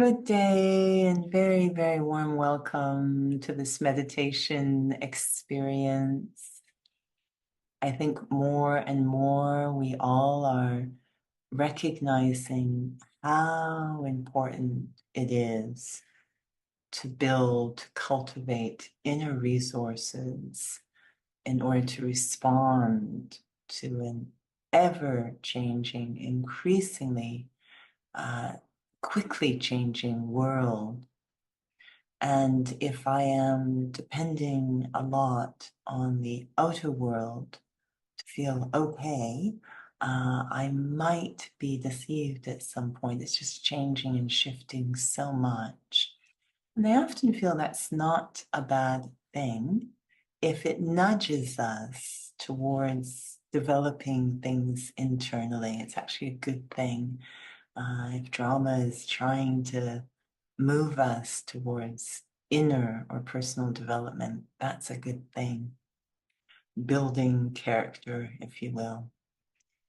Good day and very, very warm welcome to this meditation experience. I think more and more we all are recognizing how important it is to build, to cultivate inner resources in order to respond to an ever-changing, increasingly uh, quickly changing world. And if I am depending a lot on the outer world to feel okay, I might be deceived at some point. It's just changing and shifting so much. And I often feel that's not a bad thing if it nudges us towards developing things internally. It's actually a good thing. If drama is trying to move us towards inner or personal development, that's a good thing. Building character, if you will.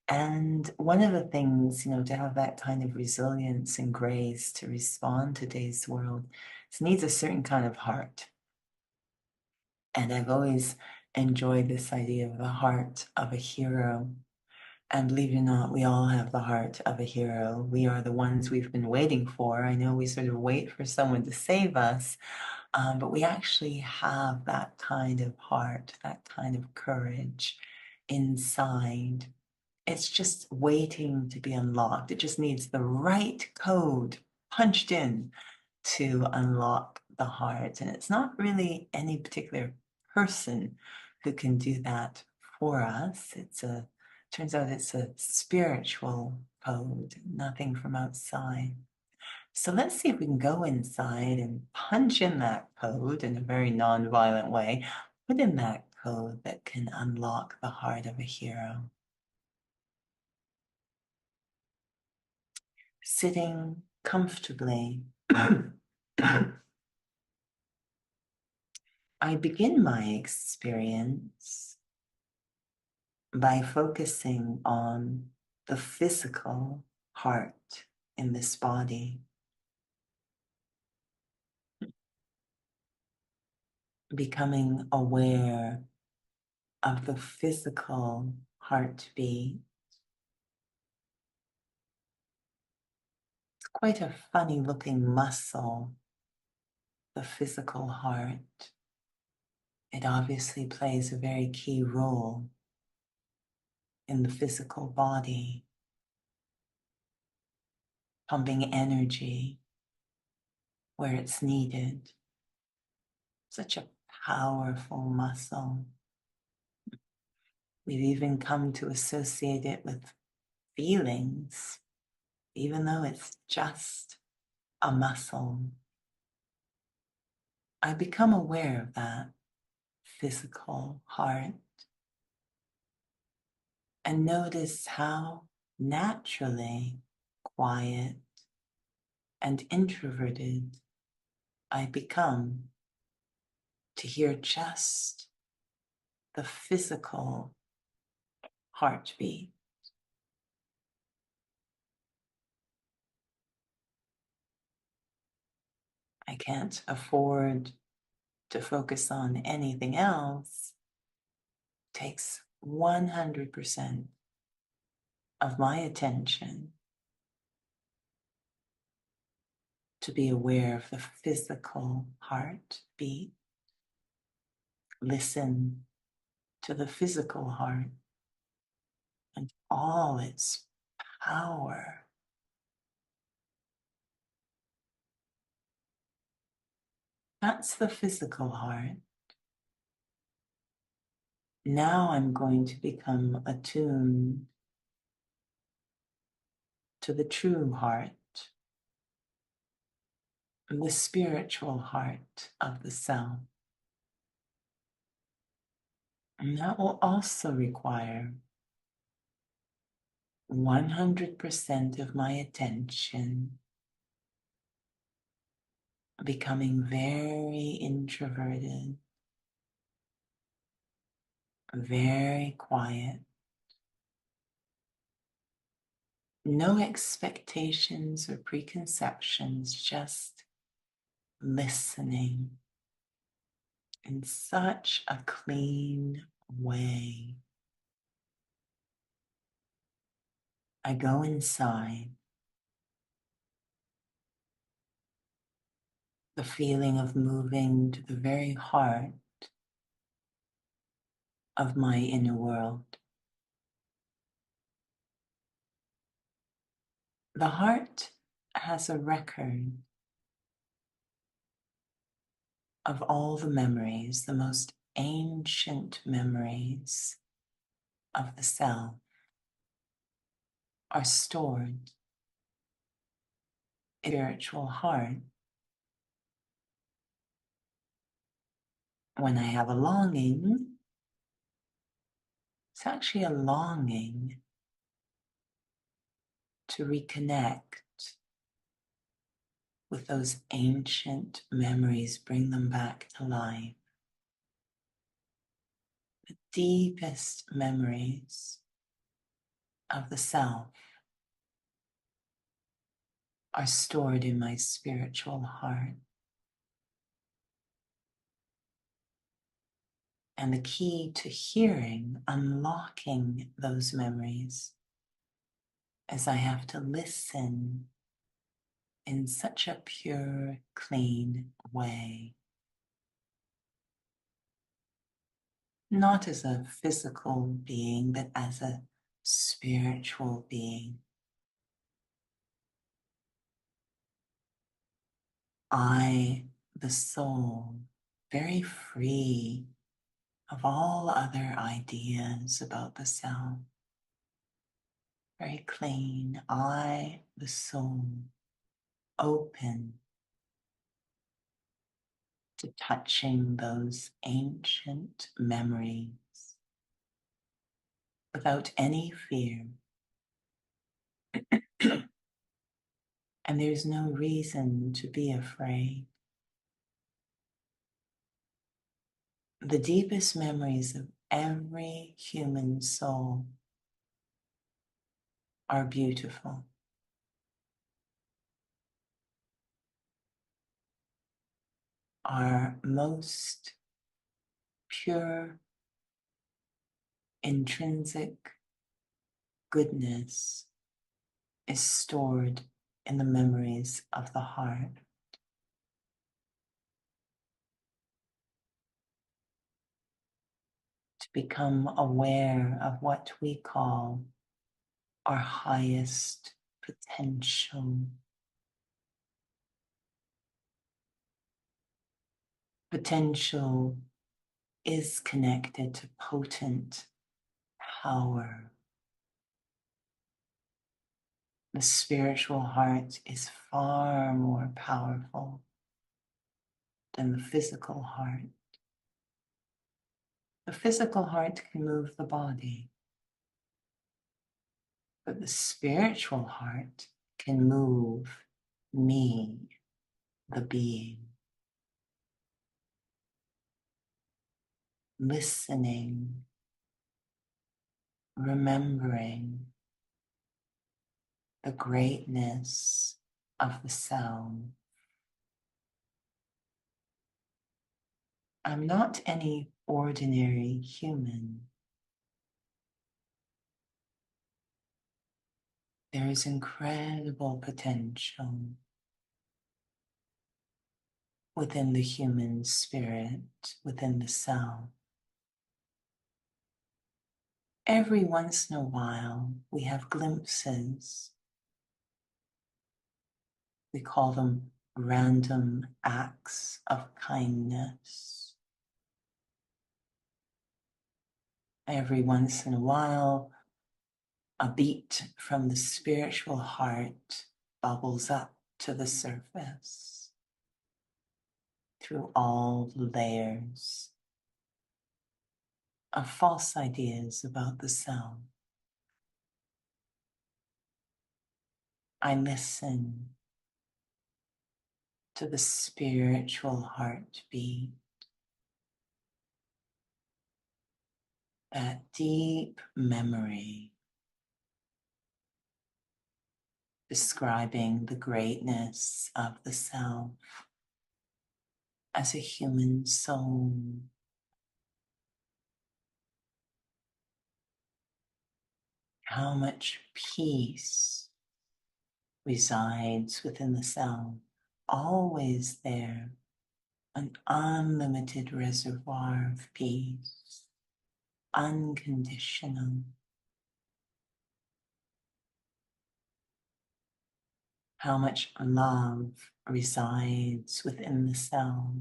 And one of the things, to have that kind of resilience and grace to respond to today's world, it needs a certain kind of heart. And I've always enjoyed this idea of the heart of a hero. And believe it or not, we all have the heart of a hero. We are the ones we've been waiting for. I know we sort of wait for someone to save us, but we actually have that kind of heart, that kind of courage inside. It's just waiting to be unlocked. It just needs the right code punched in to unlock the heart. And it's not really any particular person who can do that for us. Turns out it's a spiritual code, nothing from outside. So let's see if we can go inside and punch in that code in a very non-violent way. Put in that code that can unlock the heart of a hero. Sitting comfortably. I begin my experience by focusing on the physical heart in this body, becoming aware of the physical heartbeat. It's quite a funny looking muscle, the physical heart. It obviously plays a very key role in the physical body, pumping energy where it's needed. Such a powerful muscle. We've even come to associate it with feelings, even though it's just a muscle. I become aware of that physical heart and notice how naturally quiet and introverted I become to hear just the physical heartbeat. I can't afford to focus on anything else. It takes 100% of my attention to be aware of the physical heartbeat. Listen to the physical heart and all its power. That's the physical heart. Now I'm going to become attuned to the true heart, the spiritual heart of the self. And that will also require 100% of my attention, becoming very introverted, very quiet, No expectations or preconceptions, just listening in such a clean way. I go inside, the feeling of moving to the very heart of my inner world. The heart has a record of all the memories, the most ancient memories of the self are stored in the spiritual heart. When I have a longing, it's actually a longing to reconnect with those ancient memories, bring them back to life. The deepest memories of the self are stored in my spiritual heart. And the key to hearing, unlocking those memories, is I have to listen in such a pure, clean way. Not as a physical being, but as a spiritual being. I, the soul, very free of all other ideas about the self. Very clean. I, the soul, open to touching those ancient memories without any fear. And there's no reason to be afraid. The deepest memories of every human soul are beautiful. Our most pure, intrinsic goodness is stored in the memories of the heart. To become aware of what we call our highest potential. Potential is connected to potent power. The spiritual heart is far more powerful than the physical heart. The physical heart can move the body, but the spiritual heart can move me, the being. Listening, remembering the greatness of the sound. I'm not any ordinary human. There is incredible potential within the human spirit, within the self. Every once in a while, we have glimpses. We call them random acts of kindness. Every once in a while, a beat from the spiritual heart bubbles up to the surface through all the layers of false ideas about the self. I listen to the spiritual heartbeat, that deep memory describing the greatness of the self as a human soul. How much peace resides within the self, always there, an unlimited reservoir of peace, unconditional. How much love resides within the self,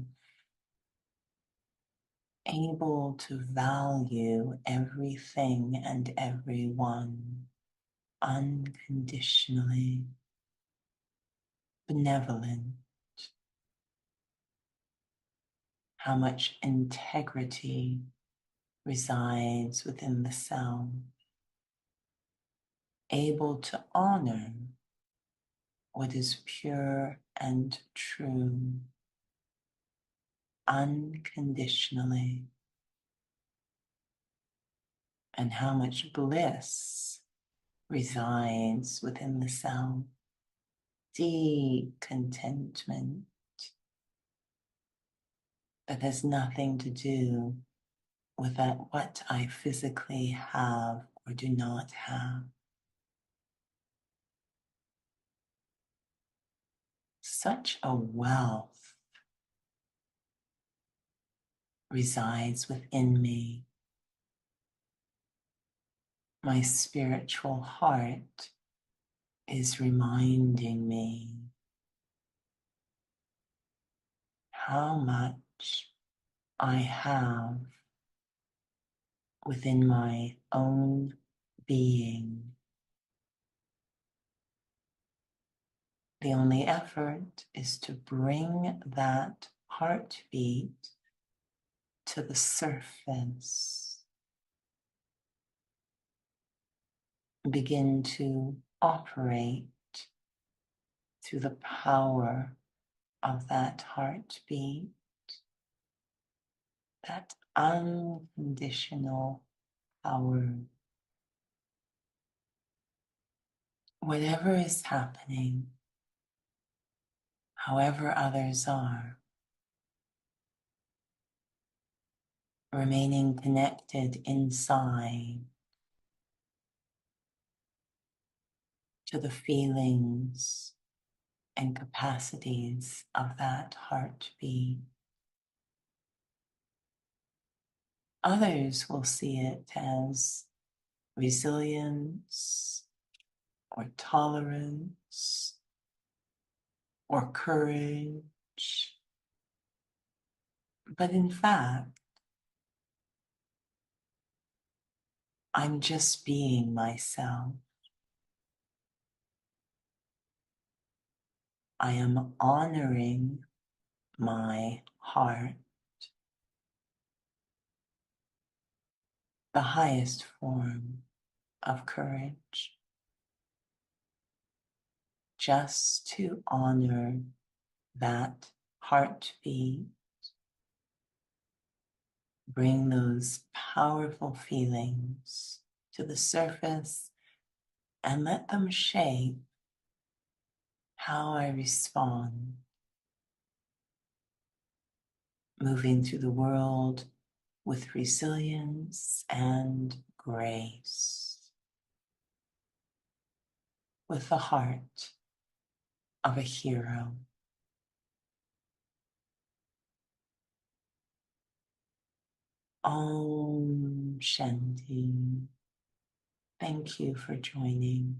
able to value everything and everyone unconditionally, benevolent. How much integrity resides within the self, able to honor what is pure and true, unconditionally, and how much bliss resides within the self, deep contentment that has nothing to do with that what I physically have or do not have. Such a wealth resides within me. My spiritual heart is reminding me how much I have within my own being. The only effort is to bring that heartbeat to the surface. Begin to operate through the power of that heartbeat, that unconditional power. Whatever is happening, however others are, remaining connected inside to the feelings and capacities of that heartbeat. Others will see it as resilience or tolerance or courage. But in fact, I'm just being myself. I am honoring my heart, the highest form of courage, just to honor that heartbeat, bring those powerful feelings to the surface and let them shape how I respond, moving through the world with resilience and grace, with the heart of a hero. Om Shanti. Thank you for joining.